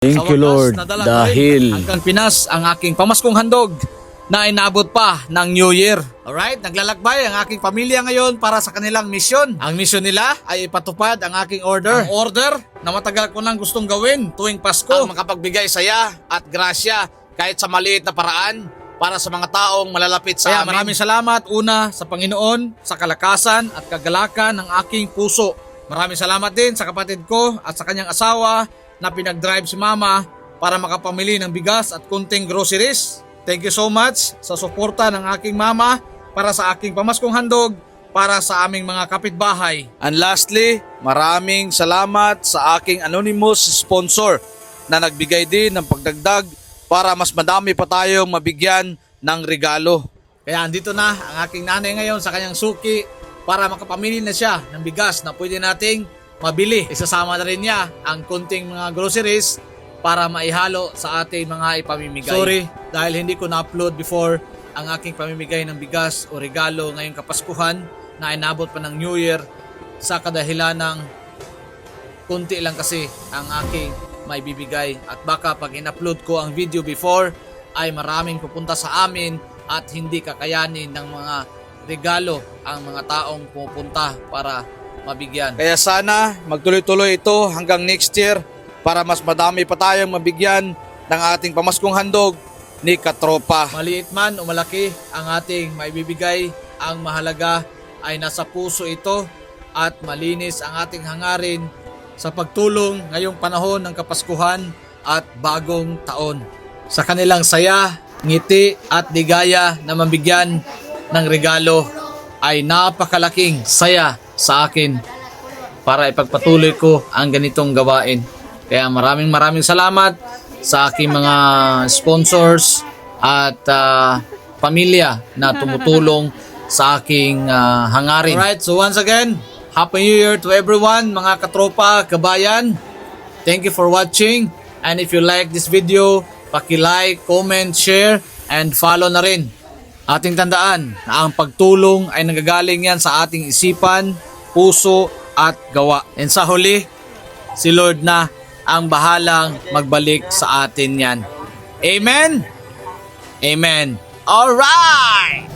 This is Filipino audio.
Thank you Lord dahil hanggang Pinas ang aking pamaskong handog na inabot pa ng New Year. Alright, naglalakbay ang aking pamilya ngayon para sa kanilang misyon. Ang misyon nila ay ipatupad ang aking order. Ang order na matagal ko nang gustong gawin tuwing Pasko. Ang makapagbigay saya at grasya kahit sa maliit na paraan para sa mga taong malalapit sa amin. Maraming salamat una sa Panginoon sa kalakasan at kagalakan ng aking puso. Maraming salamat din sa kapatid ko at sa kanyang asawa na pinag-drive si Mama para makapamili ng bigas at kunting groceries. Thank you so much sa suporta ng aking mama para sa aking pamaskong handog para sa aming mga kapitbahay. And lastly, maraming salamat sa aking anonymous sponsor na nagbigay din ng pagdagdag para mas madami pa tayong mabigyan ng regalo. Kaya andito na ang aking nanay ngayon sa kanyang suki para makapamili na siya ng bigas na pwede nating mabili. Isasama na rin niya ang kunting mga groceries para maihalo sa ating mga ipamimigay. Sorry dahil hindi ko na-upload before ang aking pamimigay ng bigas o regalo ngayong Kapaskuhan na inabot pa ng New Year sa kadahilan ng kunti lang kasi ang aking maibibigay at baka pag in-upload ko ang video before ay maraming pupunta sa amin at hindi kakayanin ng mga regalo ang mga taong pupunta para mabigyan. Kaya sana magtuloy-tuloy ito hanggang next year para mas madami pa tayong mabigyan ng ating pamaskong handog ni Katropa. Maliit man o malaki ang ating maibibigay, ang mahalaga ay nasa puso ito at malinis ang ating hangarin sa pagtulong ngayong panahon ng Kapaskuhan at bagong taon. Sa kanilang saya, ngiti at ligaya na mabigyan ng regalo ay napakalaking saya sa akin para ipagpatuloy ko ang ganitong gawain. Kaya maraming salamat sa aking mga sponsors at pamilya na tumutulong sa aking hangarin. Alright, so once again, Happy New Year to everyone, mga katropa, kabayan. Thank you for watching. And if you like this video, paki-like, comment, share, and follow na rin. Ating tandaan na ang pagtulong ay nanggagaling yan sa ating isipan, puso, at gawa. And sa huli, si Lord na ang bahalang magbalik sa atin yan. Amen? Amen. Alright!